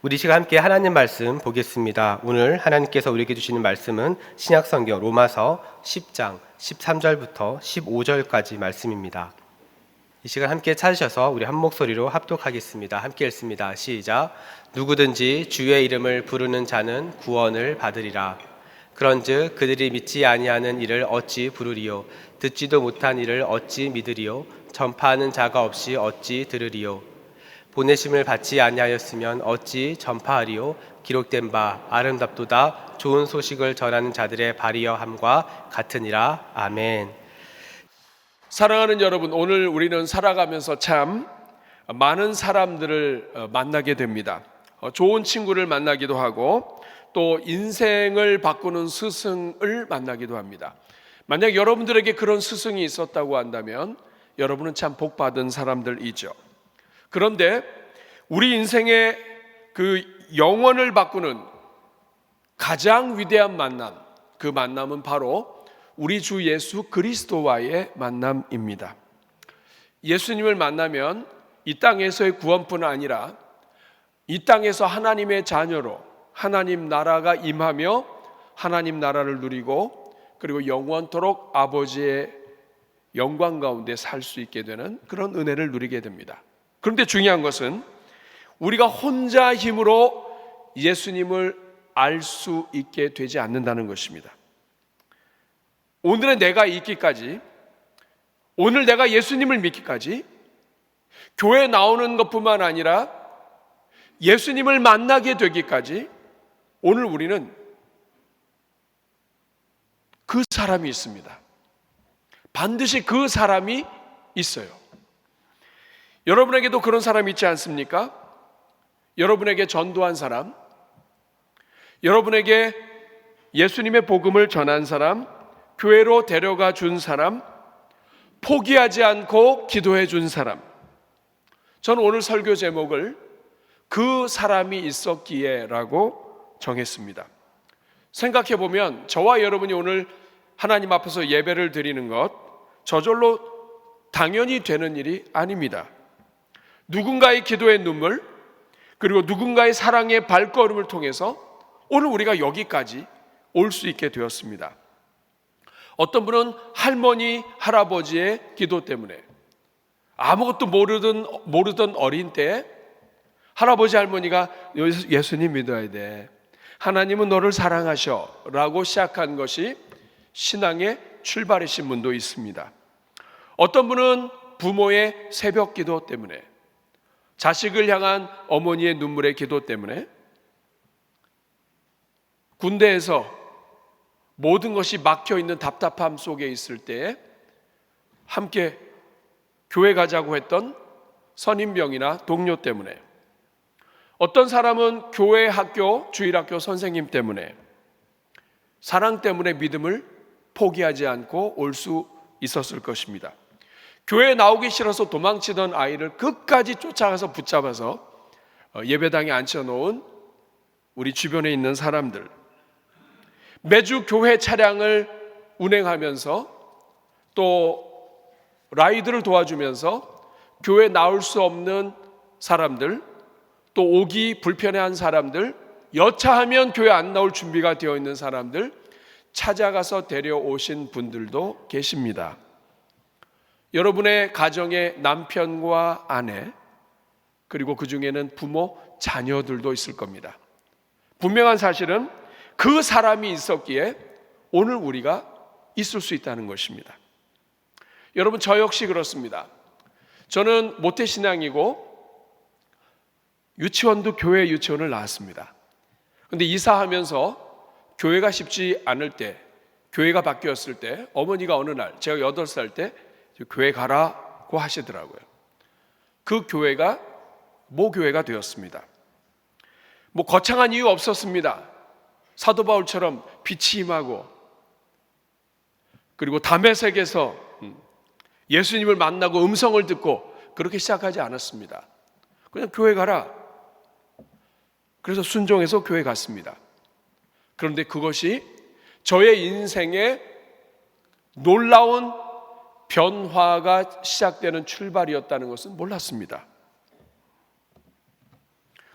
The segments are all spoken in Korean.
우리 시간 함께 하나님 말씀 보겠습니다. 오늘 하나님께서 우리에게 주시는 말씀은 신약성경 로마서 10장 13절부터 15절까지 말씀입니다. 이 시간 함께 찾으셔서 우리 한 목소리로 합독하겠습니다. 함께 읽습니다. 시작. 누구든지 주의 이름을 부르는 자는 구원을 받으리라. 그런즉 그들이 믿지 아니하는 이를 어찌 부르리요? 듣지도 못한 이를 어찌 믿으리요? 전파하는 자가 없이 어찌 들으리요? 보내심을 받지 아니하였으면 어찌 전파하리요? 기록된 바 아름답도다 좋은 소식을 전하는 자들의 발이여 함과 같으니라. 아멘. 사랑하는 여러분, 오늘 우리는 살아가면서 참 많은 사람들을 만나게 됩니다. 좋은 친구를 만나기도 하고 또 인생을 바꾸는 스승을 만나기도 합니다. 만약 여러분들에게 그런 스승이 있었다고 한다면 여러분은 참 복받은 사람들이죠. 그런데 우리 인생의 그 영혼을 바꾸는 가장 위대한 만남, 그 만남은 바로 우리 주 예수 그리스도와의 만남입니다. 예수님을 만나면 이 땅에서의 구원뿐 아니라 이 땅에서 하나님의 자녀로 하나님 나라가 임하며 하나님 나라를 누리고 그리고 영원토록 아버지의 영광 가운데 살 수 있게 되는 그런 은혜를 누리게 됩니다. 그런데 중요한 것은 우리가 혼자 힘으로 예수님을 알 수 있게 되지 않는다는 것입니다. 오늘의 내가 있기까지, 오늘 내가 예수님을 믿기까지 교회 나오는 것뿐만 아니라 예수님을 만나게 되기까지 오늘 우리는 그 사람이 있습니다. 반드시 그 사람이 있어요. 여러분에게도 그런 사람이 있지 않습니까? 여러분에게 전도한 사람, 여러분에게 예수님의 복음을 전한 사람, 교회로 데려가 준 사람, 포기하지 않고 기도해 준 사람. 저는 오늘 설교 제목을 그 사람이 있었기에 라고 정했습니다. 생각해 보면 저와 여러분이 오늘 하나님 앞에서 예배를 드리는 것 저절로 당연히 되는 일이 아닙니다. 누군가의 기도의 눈물, 그리고 누군가의 사랑의 발걸음을 통해서 오늘 우리가 여기까지 올 수 있게 되었습니다. 어떤 분은 할머니, 할아버지의 기도 때문에 아무것도 모르던 어린 때에 할아버지, 할머니가 예수님 믿어야 돼, 하나님은 너를 사랑하셔 라고 시작한 것이 신앙의 출발이신 분도 있습니다. 어떤 분은 부모의 새벽 기도 때문에, 자식을 향한 어머니의 눈물의 기도 때문에, 군대에서 모든 것이 막혀있는 답답함 속에 있을 때에 함께 교회 가자고 했던 선임병이나 동료 때문에, 어떤 사람은 교회 학교, 주일학교 선생님 때문에, 사랑 때문에 믿음을 포기하지 않고 올 수 있었을 것입니다. 교회에 나오기 싫어서 도망치던 아이를 끝까지 쫓아가서 붙잡아서 예배당에 앉혀놓은 우리 주변에 있는 사람들, 매주 교회 차량을 운행하면서 또 라이드를 도와주면서 교회 나올 수 없는 사람들, 또 오기 불편해한 사람들, 여차하면 교회 안 나올 준비가 되어 있는 사람들 찾아가서 데려오신 분들도 계십니다. 여러분의 가정의 남편과 아내, 그리고 그 중에는 부모, 자녀들도 있을 겁니다. 분명한 사실은 그 사람이 있었기에 오늘 우리가 있을 수 있다는 것입니다. 여러분, 저 역시 그렇습니다. 저는 모태신앙이고 유치원도 교회 유치원을 나왔습니다. 그런데 이사하면서 교회가 쉽지 않을 때, 교회가 바뀌었을 때 어머니가 어느 날 제가 8살 때 교회 가라고 하시더라고요. 그 교회가 모교회가 되었습니다. 뭐 거창한 이유 없었습니다. 사도 바울처럼 빛이 임하고 그리고 다메섹에서 예수님을 만나고 음성을 듣고 그렇게 시작하지 않았습니다. 그냥 교회 가라. 그래서 순종해서 교회 갔습니다. 그런데 그것이 저의 인생에 놀라운 변화가 시작되는 출발이었다는 것은 몰랐습니다.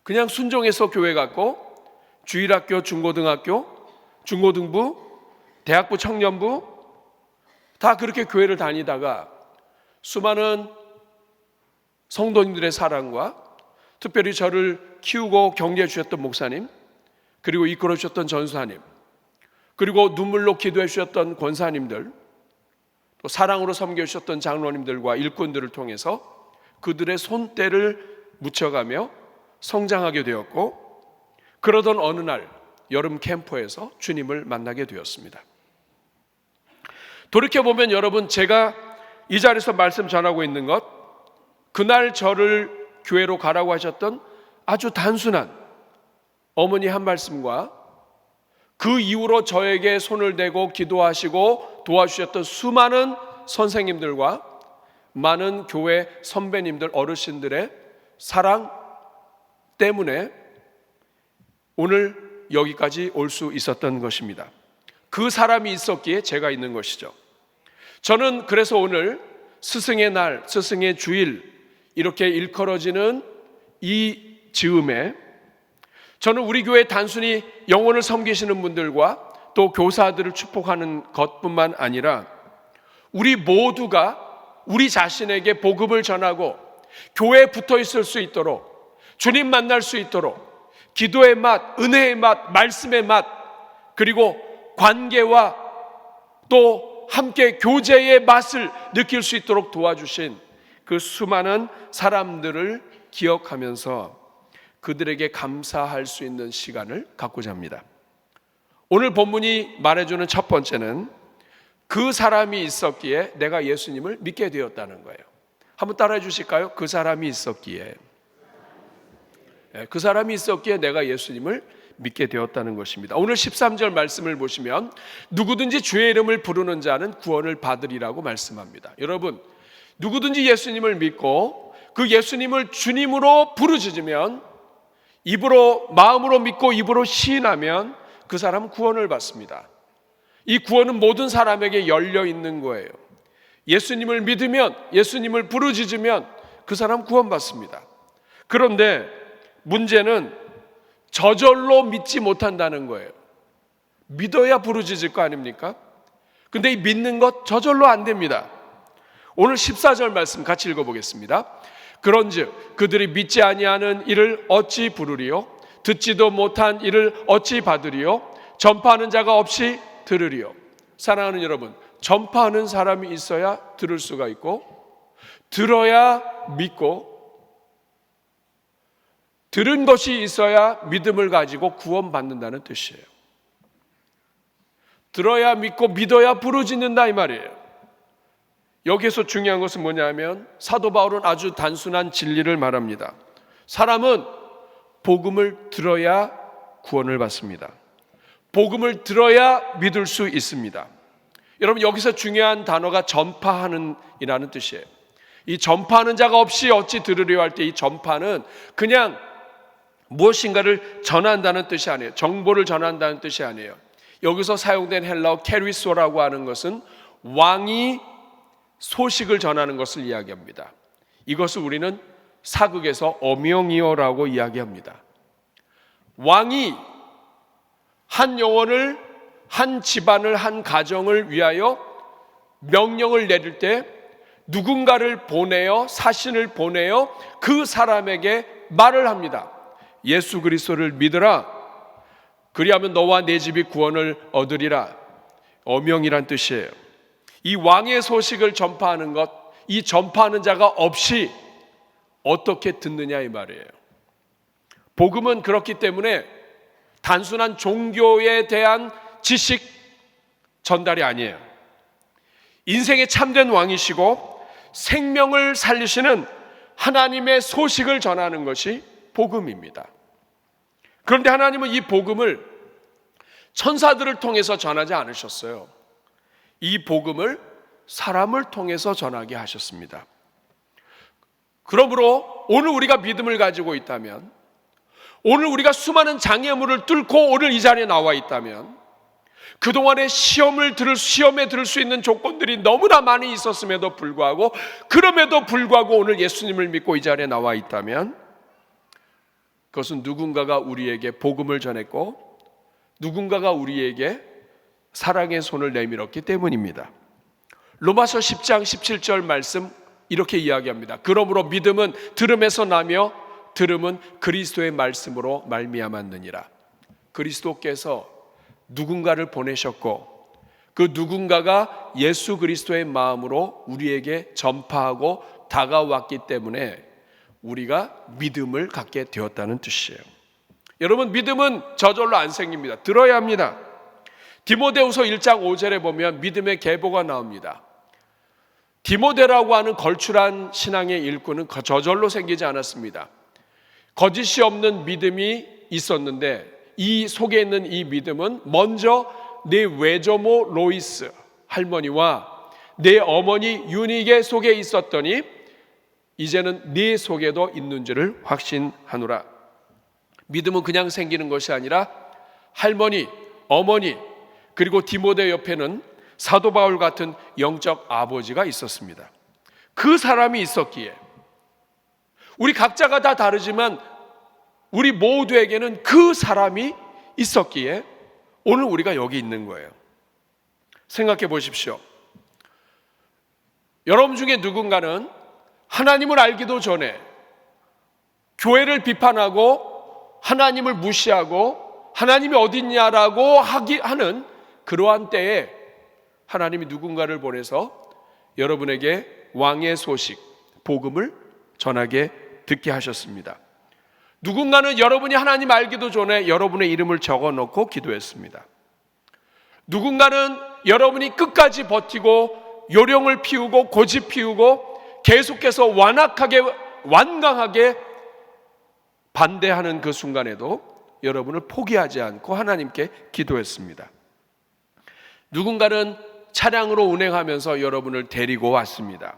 그냥 순종해서 교회 갔고 주일학교, 중고등학교, 중고등부, 대학부, 청년부 다 그렇게 교회를 다니다가 수많은 성도님들의 사랑과 특별히 저를 키우고 격려해 주셨던 목사님, 그리고 이끌어 주셨던 전사님, 그리고 눈물로 기도해 주셨던 권사님들, 또 사랑으로 섬겨 주셨던 장로님들과 일꾼들을 통해서 그들의 손때를 묻혀가며 성장하게 되었고, 그러던 어느 날 여름 캠프에서 주님을 만나게 되었습니다. 돌이켜보면 여러분, 제가 이 자리에서 말씀 전하고 있는 것, 그날 저를 교회로 가라고 하셨던 아주 단순한 어머니 한 말씀과 그 이후로 저에게 손을 대고 기도하시고 도와주셨던 수많은 선생님들과 많은 교회 선배님들, 어르신들의 사랑 때문에 오늘 여기까지 올 수 있었던 것입니다. 그 사람이 있었기에 제가 있는 것이죠. 저는 그래서 오늘 스승의 날, 스승의 주일 이렇게 일컬어지는 이 즈음에 저는 우리 교회 단순히 영혼을 섬기시는 분들과 또 교사들을 축복하는 것뿐만 아니라 우리 모두가 우리 자신에게 복음을 전하고 교회에 붙어 있을 수 있도록, 주님 만날 수 있도록 기도의 맛, 은혜의 맛, 말씀의 맛, 그리고 관계와 또 함께 교제의 맛을 느낄 수 있도록 도와주신 그 수많은 사람들을 기억하면서 그들에게 감사할 수 있는 시간을 갖고자 합니다. 오늘 본문이 말해주는 첫 번째는 그 사람이 있었기에 내가 예수님을 믿게 되었다는 거예요. 한번 따라해 주실까요? 그 사람이 있었기에. 그 사람이 있었기에 내가 예수님을 믿게 되었다는 것입니다. 오늘 13절 말씀을 보시면 누구든지 주의 이름을 부르는 자는 구원을 받으리라고 말씀합니다. 여러분, 누구든지 예수님을 믿고 그 예수님을 주님으로 부르짖으면, 입으로 마음으로 믿고 입으로 시인하면 그 사람은 구원을 받습니다. 이 구원은 모든 사람에게 열려 있는 거예요. 예수님을 믿으면, 예수님을 부르짖으면 그 사람 구원받습니다. 그런데 문제는 저절로 믿지 못한다는 거예요. 믿어야 부르짖을 거 아닙니까? 근데 이 믿는 것 저절로 안 됩니다. 오늘 14절 말씀 같이 읽어보겠습니다. 그런즉 그들이 믿지 아니하는 이를 어찌 부르리요? 듣지도 못한 이를 어찌 받으리요? 전파하는 자가 없이 들으리요? 사랑하는 여러분, 전파하는 사람이 있어야 들을 수가 있고, 들어야 믿고, 들은 것이 있어야 믿음을 가지고 구원받는다는 뜻이에요. 들어야 믿고 믿어야 부르짖는다 이 말이에요. 여기서 중요한 것은 뭐냐면 사도 바울은 아주 단순한 진리를 말합니다. 사람은 복음을 들어야 구원을 받습니다. 복음을 들어야 믿을 수 있습니다. 여러분, 여기서 중요한 단어가 전파하는 이라는 뜻이에요. 이 전파하는 자가 없이 어찌 들으려 할 때 이 전파는 그냥 무엇인가를 전한다는 뜻이 아니에요. 정보를 전한다는 뜻이 아니에요. 여기서 사용된 헬라어 캐리소라고 하는 것은 왕이 소식을 전하는 것을 이야기합니다. 이것을 우리는 사극에서 어명이어라고 이야기합니다. 왕이 한 영혼을, 한 집안을, 한 가정을 위하여 명령을 내릴 때 누군가를 보내어, 사신을 보내어 그 사람에게 말을 합니다. 예수 그리스도를 믿으라. 그리하면 너와 내 집이 구원을 얻으리라. 어명이란 뜻이에요. 이 왕의 소식을 전파하는 것, 이 전파하는 자가 없이 어떻게 듣느냐 이 말이에요. 복음은 그렇기 때문에 단순한 종교에 대한 지식 전달이 아니에요. 인생의 참된 왕이시고 생명을 살리시는 하나님의 소식을 전하는 것이 복음입니다. 그런데 하나님은 이 복음을 천사들을 통해서 전하지 않으셨어요. 이 복음을 사람을 통해서 전하게 하셨습니다. 그러므로 오늘 우리가 믿음을 가지고 있다면, 오늘 우리가 수많은 장애물을 뚫고 오늘 이 자리에 나와 있다면, 그동안에 시험에 들을 수 있는 조건들이 너무나 많이 있었음에도 불구하고, 그럼에도 불구하고 오늘 예수님을 믿고 이 자리에 나와 있다면 그것은 누군가가 우리에게 복음을 전했고 누군가가 우리에게 사랑의 손을 내밀었기 때문입니다. 로마서 10장 17절 말씀 이렇게 이야기합니다. 그러므로 믿음은 들음에서 나며 들음은 그리스도의 말씀으로 말미암았느니라. 그리스도께서 누군가를 보내셨고 그 누군가가 예수 그리스도의 마음으로 우리에게 전파하고 다가왔기 때문에 우리가 믿음을 갖게 되었다는 뜻이에요. 여러분, 믿음은 저절로 안 생깁니다. 들어야 합니다. 디모데후서 1장 5절에 보면 믿음의 계보가 나옵니다. 디모데라고 하는 걸출한 신앙의 일꾼은 저절로 생기지 않았습니다. 거짓이 없는 믿음이 있었는데 이 속에 있는 이 믿음은 먼저 내 외조모 로이스 할머니와 내 어머니 유니게 속에 있었더니 이제는 네 속에도 있는 줄을 확신하노라. 믿음은 그냥 생기는 것이 아니라 할머니, 어머니, 그리고 디모데 옆에는 사도 바울 같은 영적 아버지가 있었습니다. 그 사람이 있었기에 우리 각자가 다 다르지만 우리 모두에게는 그 사람이 있었기에 오늘 우리가 여기 있는 거예요. 생각해 보십시오. 여러분 중에 누군가는 하나님을 알기도 전에 교회를 비판하고 하나님을 무시하고 하나님이 어딨냐라고 하는 그러한 때에 하나님이 누군가를 보내서 여러분에게 왕의 소식, 복음을 전하게 듣게 하셨습니다. 누군가는 여러분이 하나님 알기도 전에 여러분의 이름을 적어놓고 기도했습니다. 누군가는 여러분이 끝까지 버티고 요령을 피우고 고집 피우고 계속해서 완강하게 반대하는 그 순간에도 여러분을 포기하지 않고 하나님께 기도했습니다. 누군가는 차량으로 운행하면서 여러분을 데리고 왔습니다.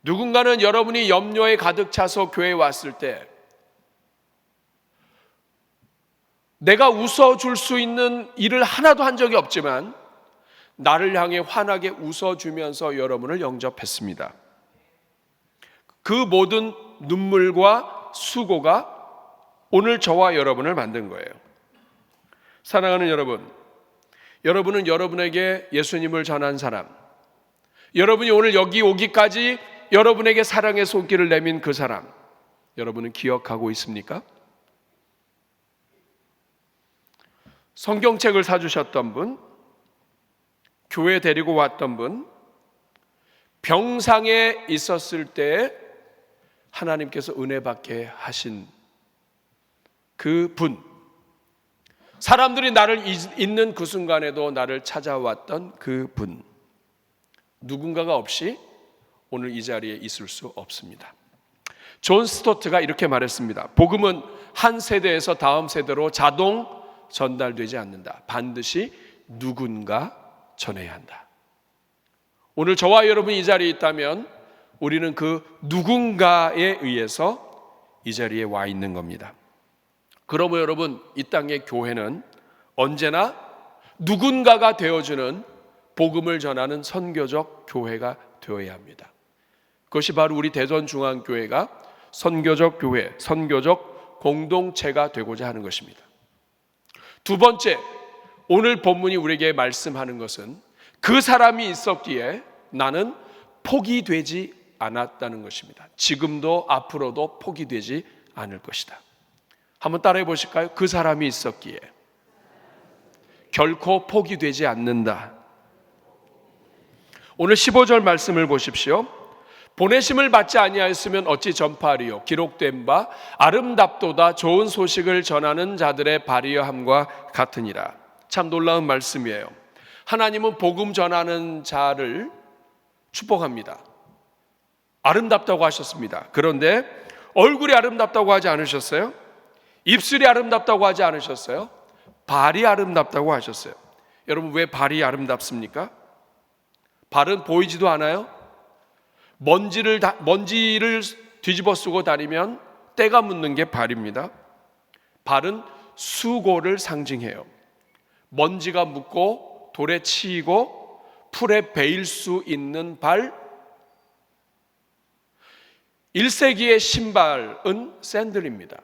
누군가는 여러분이 염려에 가득 차서 교회에 왔을 때 내가 웃어줄 수 있는 일을 하나도 한 적이 없지만 나를 향해 환하게 웃어주면서 여러분을 영접했습니다. 그 모든 눈물과 수고가 오늘 저와 여러분을 만든 거예요. 사랑하는 여러분, 여러분은 여러분에게 예수님을 전한 사람, 여러분이 오늘 여기 오기까지 여러분에게 사랑의 손길을 내민 그 사람, 여러분은 기억하고 있습니까? 성경책을 사주셨던 분, 교회 데리고 왔던 분, 병상에 있었을 때 하나님께서 은혜 받게 하신 그 분, 사람들이 나를 잊는 그 순간에도 나를 찾아왔던 그 분, 누군가가 없이 오늘 이 자리에 있을 수 없습니다. 존 스토트가 이렇게 말했습니다. 복음은 한 세대에서 다음 세대로 자동 전달되지 않는다. 반드시 누군가 전해야 한다. 오늘 저와 여러분이 이 자리에 있다면 우리는 그 누군가에 의해서 이 자리에 와 있는 겁니다. 그러므로 여러분, 이 땅의 교회는 언제나 누군가가 되어주는 복음을 전하는 선교적 교회가 되어야 합니다. 그것이 바로 우리 대전중앙교회가 선교적 교회, 선교적 공동체가 되고자 하는 것입니다. 두 번째, 오늘 본문이 우리에게 말씀하는 것은 그 사람이 있었기에 나는 포기되지 않았다는 것입니다. 지금도 앞으로도 포기되지 않을 것이다. 한번 따라해 보실까요? 그 사람이 있었기에 결코 포기되지 않는다. 오늘 15절 말씀을 보십시오. 보내심을 받지 아니하였으면 어찌 전파하리요. 기록된 바 아름답도다 좋은 소식을 전하는 자들의 발이여함과 같으니라. 참 놀라운 말씀이에요. 하나님은 복음 전하는 자를 축복합니다. 아름답다고 하셨습니다. 그런데 얼굴이 아름답다고 하지 않으셨어요? 입술이 아름답다고 하지 않으셨어요? 발이 아름답다고 하셨어요. 여러분, 왜 발이 아름답습니까? 발은 보이지도 않아요? 먼지를 뒤집어 쓰고 다니면 때가 묻는 게 발입니다. 발은 수고를 상징해요. 먼지가 묻고 돌에 치이고 풀에 베일 수 있는 발. 1세기의 신발은 샌들입니다.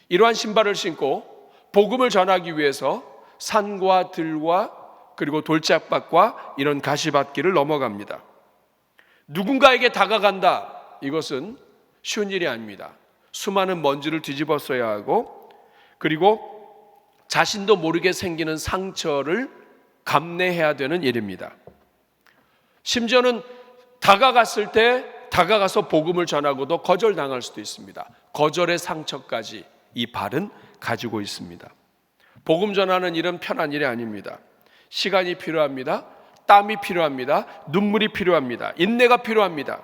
이러한 신발을 신고 복음을 전하기 위해서 산과 들과 그리고 돌짝밭과 이런 가시밭길을 넘어갑니다. 누군가에게 다가간다. 이것은 쉬운 일이 아닙니다. 수많은 먼지를 뒤집어 써야 하고 그리고 자신도 모르게 생기는 상처를 감내해야 되는 일입니다. 심지어는 다가갔을 때 다가가서 복음을 전하고도 거절당할 수도 있습니다. 거절의 상처까지 이 발은 가지고 있습니다. 복음 전하는 일은 편한 일이 아닙니다. 시간이 필요합니다. 땀이 필요합니다. 눈물이 필요합니다. 인내가 필요합니다.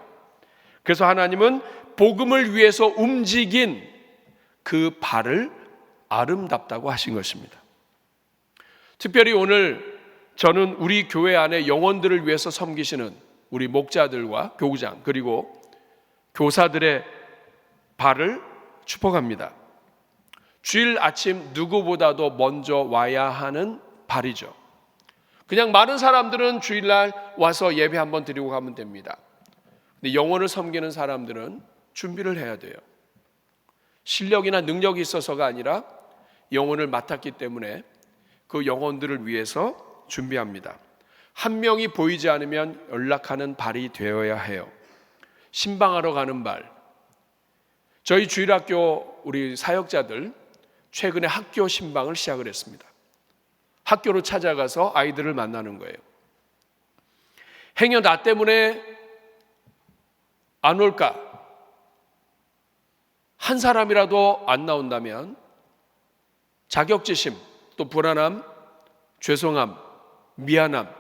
그래서 하나님은 복음을 위해서 움직인 그 발을 아름답다고 하신 것입니다. 특별히 오늘 저는 우리 교회 안에 영혼들을 위해서 섬기시는 우리 목자들과 교구장 그리고 교사들의 발을 축복합니다. 주일 아침 누구보다도 먼저 와야 하는 발이죠. 그냥 많은 사람들은 주일날 와서 예배 한번 드리고 가면 됩니다. 근데 영혼을 섬기는 사람들은 준비를 해야 돼요. 실력이나 능력이 있어서가 아니라 영혼을 맡았기 때문에 그 영혼들을 위해서 준비합니다. 한 명이 보이지 않으면 연락하는 발이 되어야 해요. 신방하러 가는 발. 저희 주일학교 우리 사역자들 최근에 학교 신방을 시작을 했습니다. 학교로 찾아가서 아이들을 만나는 거예요. 행여 나 때문에 안 올까? 한 사람이라도 안 나온다면 자격지심, 또 불안함, 죄송함, 미안함,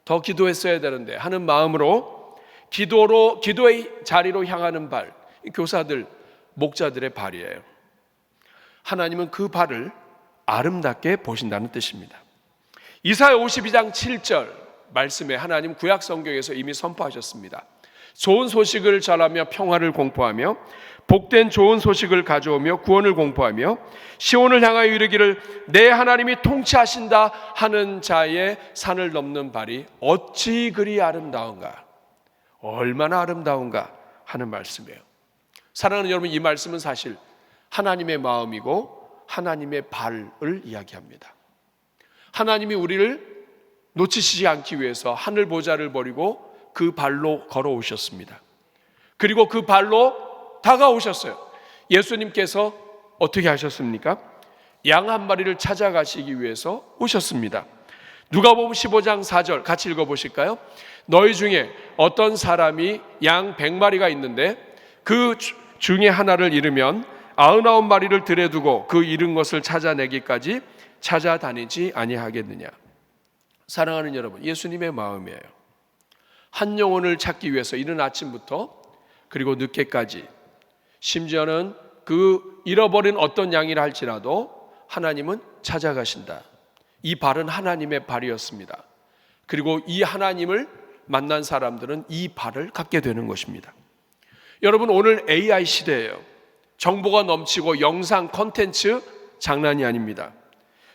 더 기도했어야 되는데 하는 마음으로 기도의 자리로 향하는 발, 교사들, 목자들의 발이에요. 하나님은 그 발을 아름답게 보신다는 뜻입니다. 이사야 52장 7절 말씀에 하나님 구약 성경에서 이미 선포하셨습니다. 좋은 소식을 전하며 평화를 공포하며 복된 좋은 소식을 가져오며 구원을 공포하며 시온을 향하여 이르기를 내 하나님이 통치하신다 하는 자의 산을 넘는 발이 어찌 그리 아름다운가, 얼마나 아름다운가 하는 말씀이에요. 사랑하는 여러분, 이 말씀은 사실 하나님의 마음이고 하나님의 발을 이야기합니다. 하나님이 우리를 놓치시지 않기 위해서 하늘 보좌를 버리고 그 발로 걸어오셨습니다. 그리고 그 발로 다가오셨어요. 예수님께서 어떻게 하셨습니까? 양 한 마리를 찾아가시기 위해서 오셨습니다. 누가복음 15장 4절 같이 읽어보실까요? 너희 중에 어떤 사람이 양 100마리가 있는데 그 중에 하나를 잃으면 99마리를 들여 두고 그 잃은 것을 찾아내기까지 찾아다니지 아니하겠느냐. 사랑하는 여러분, 예수님의 마음이에요. 한 영혼을 찾기 위해서 이른 아침부터 그리고 늦게까지, 심지어는 그 잃어버린 어떤 양이라 할지라도 하나님은 찾아가신다. 이 발은 하나님의 발이었습니다. 그리고 이 하나님을 만난 사람들은 이 발을 갖게 되는 것입니다. 여러분, 오늘 AI 시대예요. 정보가 넘치고 영상 콘텐츠 장난이 아닙니다.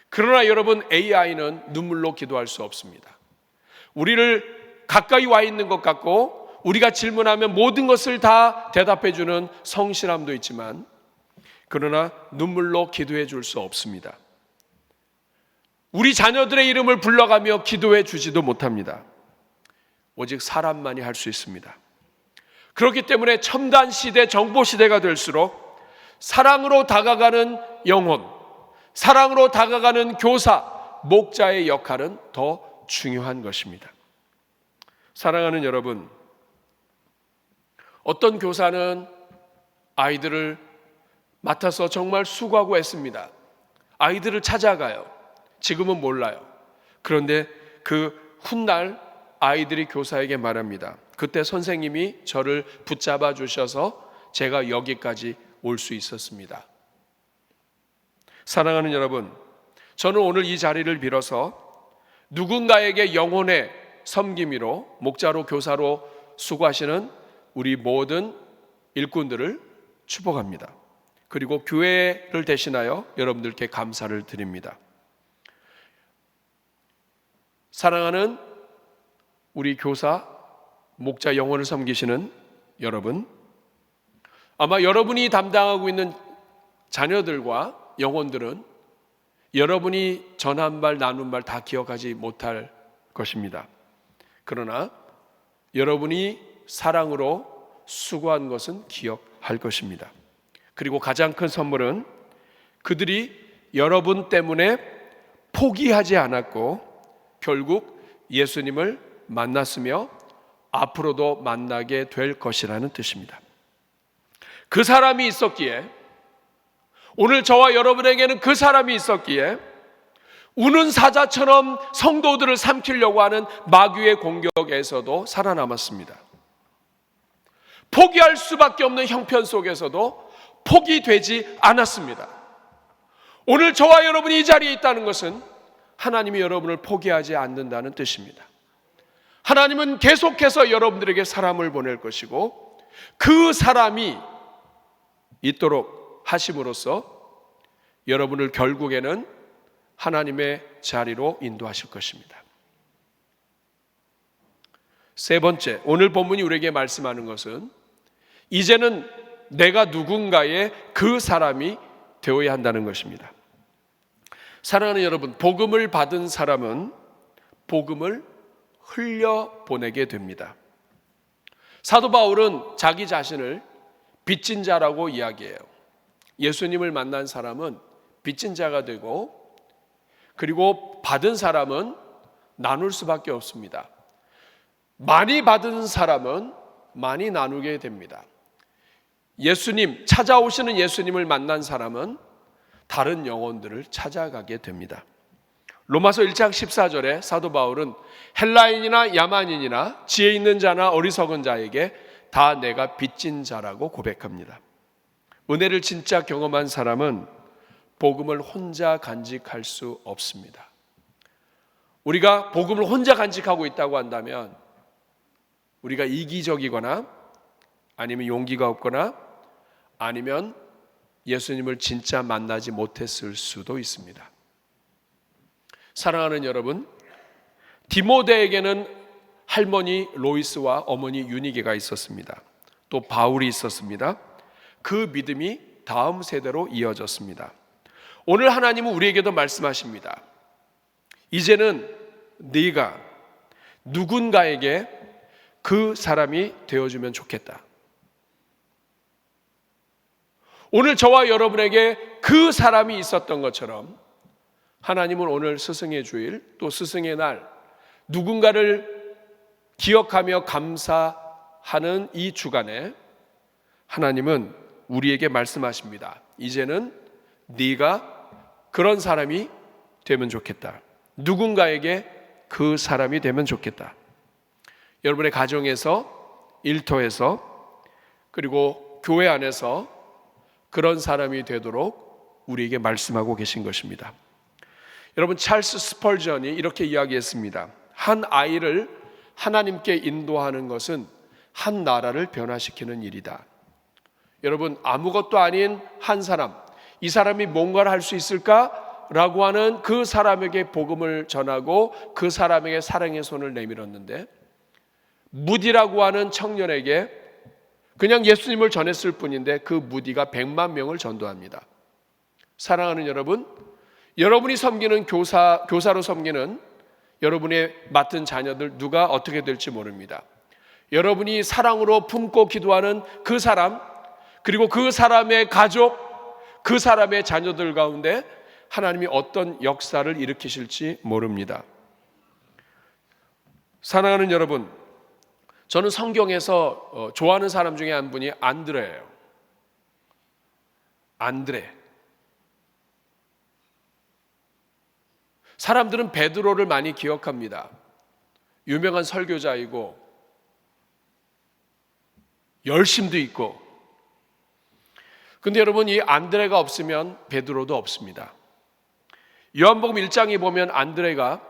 그러나 여러분, AI는 눈물로 기도할 수 없습니다. 우리를 가까이 와 있는 것 같고 우리가 질문하면 모든 것을 다 대답해 주는 성실함도 있지만, 그러나 눈물로 기도해 줄 수 없습니다. 우리 자녀들의 이름을 불러가며 기도해 주지도 못합니다. 오직 사람만이 할 수 있습니다. 그렇기 때문에 첨단 시대, 정보 시대가 될수록 사랑으로 다가가는 영혼, 사랑으로 다가가는 교사, 목자의 역할은 더 중요한 것입니다. 사랑하는 여러분, 어떤 교사는 아이들을 맡아서 정말 수고하고 애씁니다. 아이들을 찾아가요. 지금은 몰라요. 그런데 그 훗날 아이들이 교사에게 말합니다. 그때 선생님이 저를 붙잡아 주셔서 제가 여기까지 올 수 있었습니다. 사랑하는 여러분, 저는 오늘 이 자리를 빌어서 누군가에게 영혼의 섬김이로, 목자로, 교사로 수고하시는 우리 모든 일꾼들을 축복합니다. 그리고 교회를 대신하여 여러분들께 감사를 드립니다. 사랑하는 우리 교사, 목자, 영혼을 섬기시는 여러분, 아마 여러분이 담당하고 있는 자녀들과 영혼들은 여러분이 전한 말, 나눈 말 다 기억하지 못할 것입니다. 그러나 여러분이 사랑으로 수고한 것은 기억할 것입니다. 그리고 가장 큰 선물은 그들이 여러분 때문에 포기하지 않았고 결국 예수님을 만났으며 앞으로도 만나게 될 것이라는 뜻입니다. 그 사람이 있었기에, 오늘 저와 여러분에게는 그 사람이 있었기에 우는 사자처럼 성도들을 삼키려고 하는 마귀의 공격에서도 살아남았습니다. 포기할 수밖에 없는 형편 속에서도 포기되지 않았습니다. 오늘 저와 여러분이 이 자리에 있다는 것은 하나님이 여러분을 포기하지 않는다는 뜻입니다. 하나님은 계속해서 여러분들에게 사람을 보낼 것이고 그 사람이 있도록 하심으로써 여러분을 결국에는 하나님의 자리로 인도하실 것입니다. 세 번째, 오늘 본문이 우리에게 말씀하는 것은 이제는 내가 누군가의 그 사람이 되어야 한다는 것입니다. 사랑하는 여러분, 복음을 받은 사람은 복음을 흘려보내게 됩니다. 사도 바울은 자기 자신을 빚진 자라고 이야기해요. 예수님을 만난 사람은 빚진 자가 되고, 그리고 받은 사람은 나눌 수밖에 없습니다. 많이 받은 사람은 많이 나누게 됩니다. 예수님, 찾아오시는 예수님을 만난 사람은 다른 영혼들을 찾아가게 됩니다. 로마서 1장 14절에 사도 바울은 헬라인이나 야만인이나 지혜 있는 자나 어리석은 자에게 다 내가 빚진 자라고 고백합니다. 은혜를 진짜 경험한 사람은 복음을 혼자 간직할 수 없습니다. 우리가 복음을 혼자 간직하고 있다고 한다면 우리가 이기적이거나 아니면 용기가 없거나 아니면 예수님을 진짜 만나지 못했을 수도 있습니다. 사랑하는 여러분, 디모데에게는 할머니 로이스와 어머니 유니게가 있었습니다. 또 바울이 있었습니다. 그 믿음이 다음 세대로 이어졌습니다. 오늘 하나님은 우리에게도 말씀하십니다. 이제는 네가 누군가에게 그 사람이 되어주면 좋겠다. 오늘 저와 여러분에게 그 사람이 있었던 것처럼 하나님은 오늘 스승의 주일, 또 스승의 날, 누군가를 기억하며 감사하는 이 주간에 하나님은 우리에게 말씀하십니다. 이제는 네가 그런 사람이 되면 좋겠다. 누군가에게 그 사람이 되면 좋겠다. 여러분의 가정에서, 일터에서, 그리고 교회 안에서 그런 사람이 되도록 우리에게 말씀하고 계신 것입니다. 여러분, 찰스 스펄전이 이렇게 이야기했습니다. 한 아이를 하나님께 인도하는 것은 한 나라를 변화시키는 일이다. 여러분, 아무것도 아닌 한 사람, 이 사람이 뭔가를 할 수 있을까라고 하는 그 사람에게 복음을 전하고 그 사람에게 사랑의 손을 내밀었는데, 무디라고 하는 청년에게 그냥 예수님을 전했을 뿐인데 그 무디가 100만 명을 전도합니다. 사랑하는 여러분, 여러분이 섬기는 교사로 섬기는 여러분의 맡은 자녀들 누가 어떻게 될지 모릅니다. 여러분이 사랑으로 품고 기도하는 그 사람, 그리고 그 사람의 가족, 그 사람의 자녀들 가운데 하나님이 어떤 역사를 일으키실지 모릅니다. 사랑하는 여러분, 저는 성경에서 좋아하는 사람 중에 한 분이 안드레예요. 안드레. 사람들은 베드로를 많이 기억합니다. 유명한 설교자이고 열심도 있고. 근데 여러분, 이 안드레가 없으면 베드로도 없습니다. 요한복음 1장에 보면 안드레가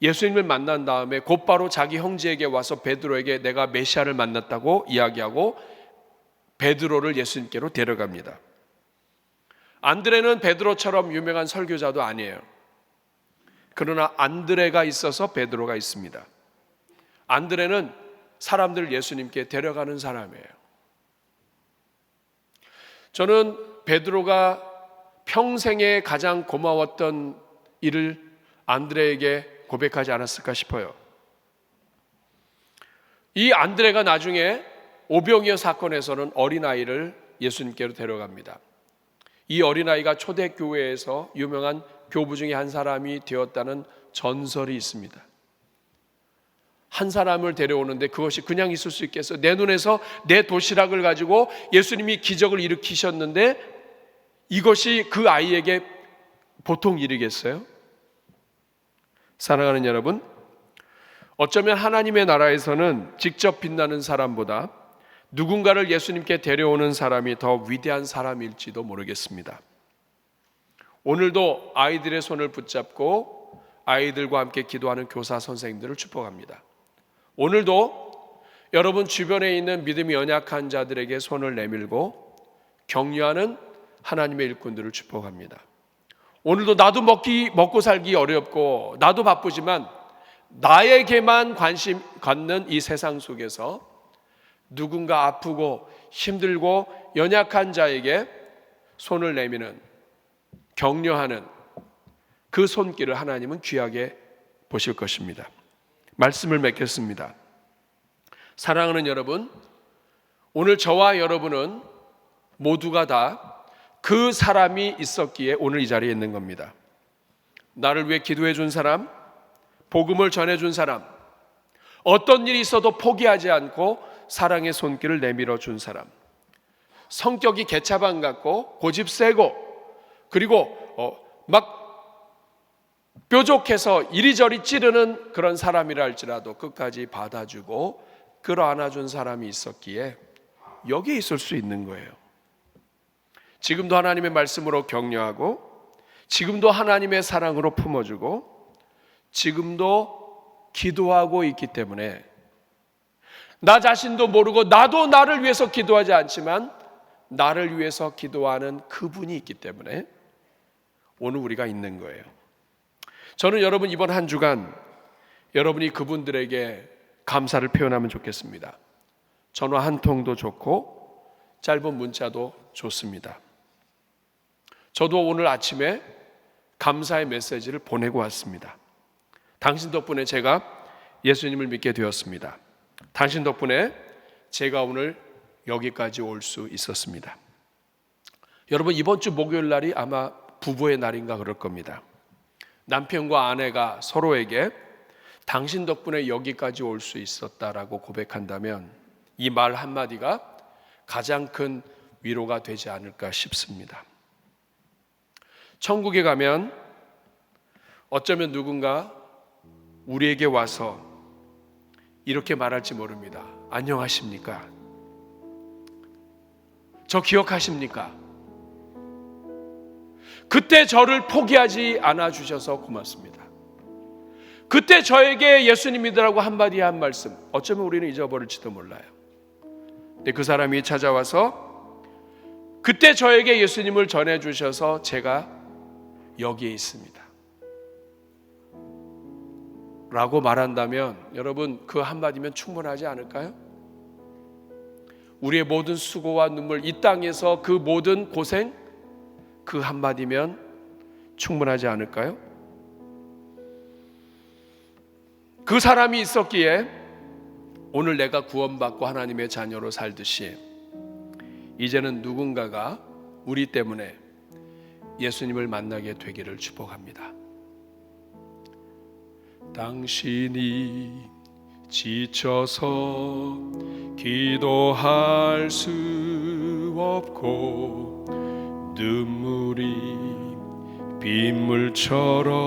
예수님을 만난 다음에 곧바로 자기 형제에게 와서 베드로에게 내가 메시아를 만났다고 이야기하고 베드로를 예수님께로 데려갑니다. 안드레는 베드로처럼 유명한 설교자도 아니에요. 그러나 안드레가 있어서 베드로가 있습니다. 안드레는 사람들을 예수님께 데려가는 사람이에요. 저는 베드로가 평생에 가장 고마웠던 일을 안드레에게 고백하지 않았을까 싶어요. 이 안드레가 나중에 오병이어 사건에서는 어린아이를 예수님께로 데려갑니다. 이 어린아이가 초대교회에서 유명한 교부 중에 한 사람이 되었다는 전설이 있습니다. 한 사람을 데려오는데 그것이 그냥 있을 수 있겠어요? 내 눈에서 내 도시락을 가지고 예수님이 기적을 일으키셨는데 이것이 그 아이에게 보통 일이겠어요? 사랑하는 여러분, 어쩌면 하나님의 나라에서는 직접 빛나는 사람보다 누군가를 예수님께 데려오는 사람이 더 위대한 사람일지도 모르겠습니다. 오늘도 아이들의 손을 붙잡고 아이들과 함께 기도하는 교사 선생님들을 축복합니다. 오늘도 여러분 주변에 있는 믿음이 연약한 자들에게 손을 내밀고 격려하는 하나님의 일꾼들을 축복합니다. 오늘도 나도 먹고 살기 어렵고 나도 바쁘지만 나에게만 관심 갖는 이 세상 속에서 누군가 아프고 힘들고 연약한 자에게 손을 내미는, 격려하는 그 손길을 하나님은 귀하게 보실 것입니다. 말씀을 맺겠습니다. 사랑하는 여러분, 오늘 저와 여러분은 모두가 다 그 사람이 있었기에 오늘 이 자리에 있는 겁니다. 나를 위해 기도해 준 사람, 복음을 전해 준 사람, 어떤 일이 있어도 포기하지 않고 사랑의 손길을 내밀어 준 사람, 성격이 개차반 같고 고집 세고 그리고 막 뾰족해서 이리저리 찌르는 그런 사람이라 할지라도 끝까지 받아주고 끌어안아준 사람이 있었기에 여기에 있을 수 있는 거예요. 지금도 하나님의 말씀으로 격려하고 지금도 하나님의 사랑으로 품어주고 지금도 기도하고 있기 때문에 나 자신도 모르고 나도 나를 위해서 기도하지 않지만 나를 위해서 기도하는 그분이 있기 때문에 오늘 우리가 있는 거예요. 저는 여러분 이번 한 주간 여러분이 그분들에게 감사를 표현하면 좋겠습니다. 전화 한 통도 좋고 짧은 문자도 좋습니다. 저도 오늘 아침에 감사의 메시지를 보내고 왔습니다. 당신 덕분에 제가 예수님을 믿게 되었습니다. 당신 덕분에 제가 오늘 여기까지 올 수 있었습니다. 여러분 이번 주 목요일 날이 아마 부부의 날인가 그럴 겁니다. 남편과 아내가 서로에게 당신 덕분에 여기까지 올 수 있었다라고 고백한다면 이 말 한마디가 가장 큰 위로가 되지 않을까 싶습니다. 천국에 가면 어쩌면 누군가 우리에게 와서 이렇게 말할지 모릅니다. 안녕하십니까? 저 기억하십니까? 그때 저를 포기하지 않아 주셔서 고맙습니다. 그때 저에게 예수님이라고 한마디 한 말씀 어쩌면 우리는 잊어버릴지도 몰라요. 근데 그 사람이 찾아와서 그때 저에게 예수님을 전해주셔서 제가 여기에 있습니다 라고 말한다면 여러분 그 한마디면 충분하지 않을까요? 우리의 모든 수고와 눈물, 이 땅에서 그 모든 고생 그 한마디면 충분하지 않을까요? 그 사람이 있었기에 오늘 내가 구원받고 하나님의 자녀로 살듯이 이제는 누군가가 우리 때문에 예수님을 만나게 되기를 축복합니다. 당신이 지쳐서 기도할 수 없고 눈물이 빗물처럼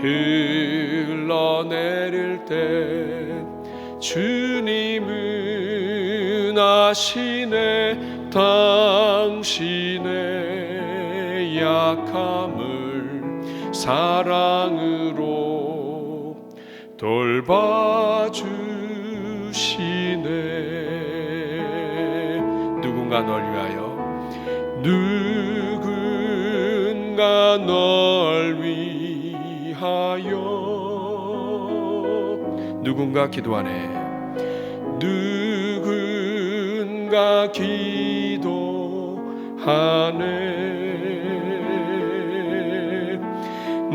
흘러내릴 때 주님은 아시네 당신의 약함을 사랑으로 돌봐주시네. 누군가 널 위하여 누군가 널 위하여 누군가 기도하네. 누군가 기도하네.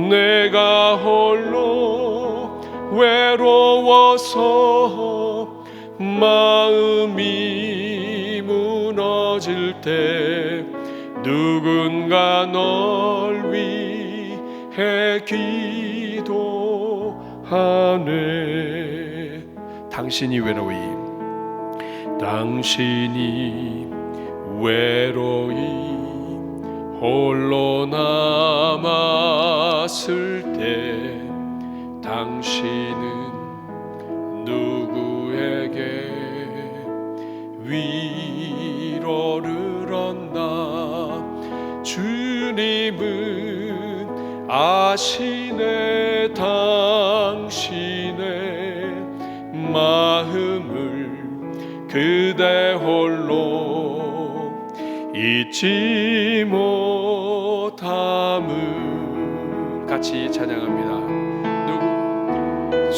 내가 홀로 외로워서 마음이 무너질 때 누군가 널 위해 기도하네. 당신이 외로이 홀로 남았을 때 당신은 누구에게 위로를 얻나? 주님은 아시네 당신의 마음을 그대 홀로 잊지 못함을. 같이 찬양합니다.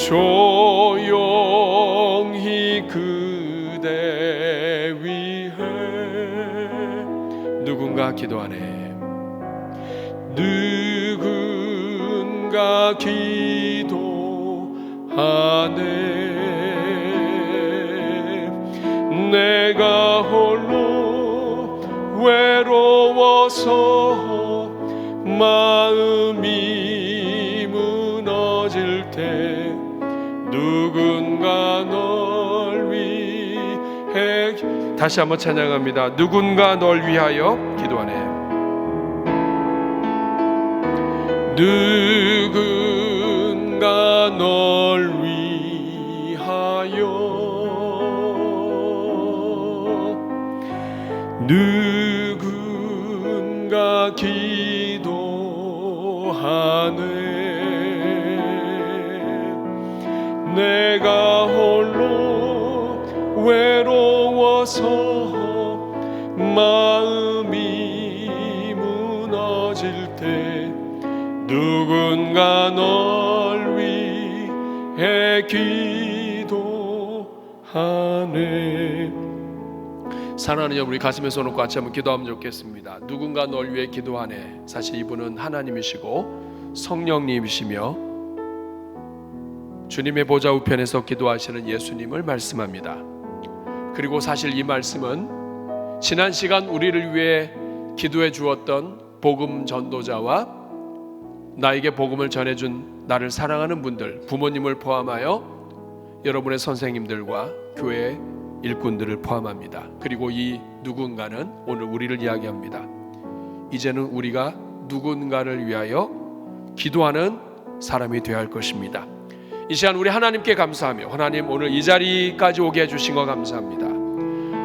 조용히 그대 위해 누군가 기도하네. 누군가 기도하네. 내가 홀로 외로워서 마음이 무너질 때 누군가 널 위해. 다시 한번 찬양합니다. 누군가 널 위하여 기도하네. 누군가 널 위하여 누군가 기도하네. 내가 홀로 외로워서 마음이 무너질 때 누군가 널 위해 기도하네. 사랑하는 여러분, 우리 가슴에 손 얹고 같이 한번 기도하면 좋겠습니다. 누군가 널 위해 기도하네. 사실 이분은 하나님이시고 성령님이시며 주님의 보좌 우편에서 기도하시는 예수님을 말씀합니다. 그리고 사실 이 말씀은 지난 시간 우리를 위해 기도해 주었던 복음 전도자와 나에게 복음을 전해준 나를 사랑하는 분들, 부모님을 포함하여 여러분의 선생님들과 교회 일꾼들을 포함합니다. 그리고 이 누군가는 오늘 우리를 이야기합니다. 이제는 우리가 누군가를 위하여 기도하는 사람이 되어야 할 것입니다. 이 시간 우리 하나님께 감사하며, 하나님 오늘 이 자리까지 오게 해주신 거 감사합니다.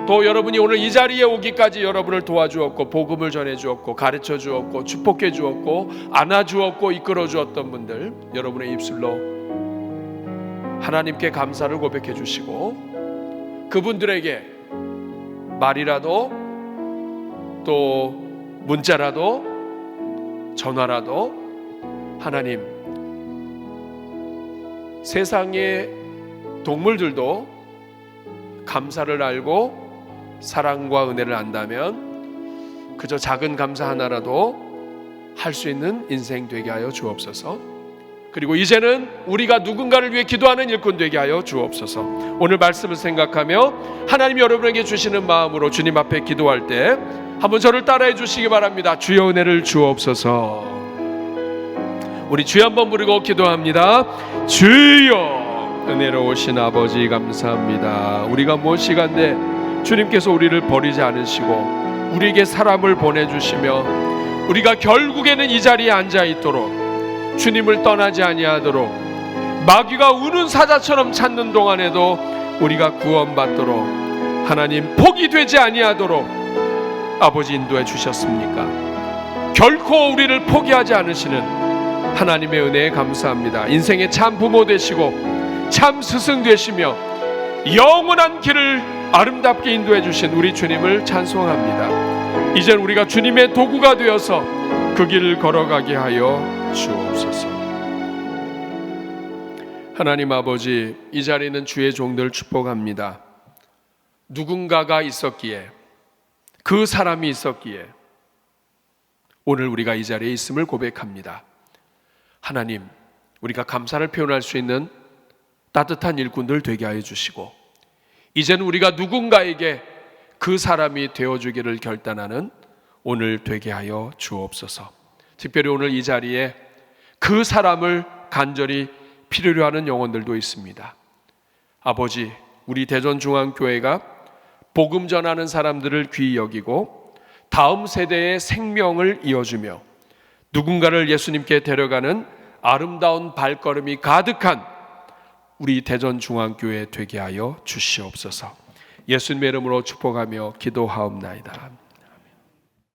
또 여러분이 오늘 이 자리에 오기까지 여러분을 도와주었고 복음을 전해주었고 가르쳐 주었고 축복해 주었고 안아 주었고 이끌어 주었던 분들, 여러분의 입술로 하나님께 감사를 고백해 주시고 그분들에게 말이라도 또 문자라도 전화라도 하나님, 세상의 동물들도 감사를 알고 사랑과 은혜를 안다면 그저 작은 감사 하나라도 할 수 있는 인생 되게 하여 주옵소서. 그리고 이제는 우리가 누군가를 위해 기도하는 일꾼 되게 하여 주옵소서. 오늘 말씀을 생각하며 하나님이 여러분에게 주시는 마음으로 주님 앞에 기도할 때 한번 저를 따라해 주시기 바랍니다. 주여 은혜를 주옵소서. 우리 주여 한번 부르고 기도합니다. 주여 은혜로우신 아버지 감사합니다. 우리가 무엇이간데 주님께서 우리를 버리지 않으시고 우리에게 사람을 보내주시며 우리가 결국에는 이 자리에 앉아있도록, 주님을 떠나지 아니하도록, 마귀가 우는 사자처럼 찾는 동안에도 우리가 구원받도록, 하나님 폭이 되지 아니하도록 아버지 인도해 주셨습니까? 결코 우리를 포기하지 않으시는 하나님의 은혜에 감사합니다. 인생의 참 부모 되시고 참 스승 되시며 영원한 길을 아름답게 인도해 주신 우리 주님을 찬송합니다. 이젠 우리가 주님의 도구가 되어서 그 길을 걸어가게 하여 주옵소서. 하나님 아버지, 이 자리는 주의 종들 축복합니다. 누군가가 있었기에, 그 사람이 있었기에 오늘 우리가 이 자리에 있음을 고백합니다. 하나님, 우리가 감사를 표현할 수 있는 따뜻한 일꾼들 되게 하여 주시고, 이제는 우리가 누군가에게 그 사람이 되어주기를 결단하는 오늘 되게 하여 주옵소서. 특별히 오늘 이 자리에 그 사람을 간절히 필요로 하는 영혼들도 있습니다. 아버지, 우리 대전중앙교회가 복음 전하는 사람들을 귀히 여기고 다음 세대의 생명을 이어주며 누군가를 예수님께 데려가는 아름다운 발걸음이 가득한 우리 대전중앙교회 되게 하여 주시옵소서. 예수님의 이름으로 축복하며 기도하옵나이다.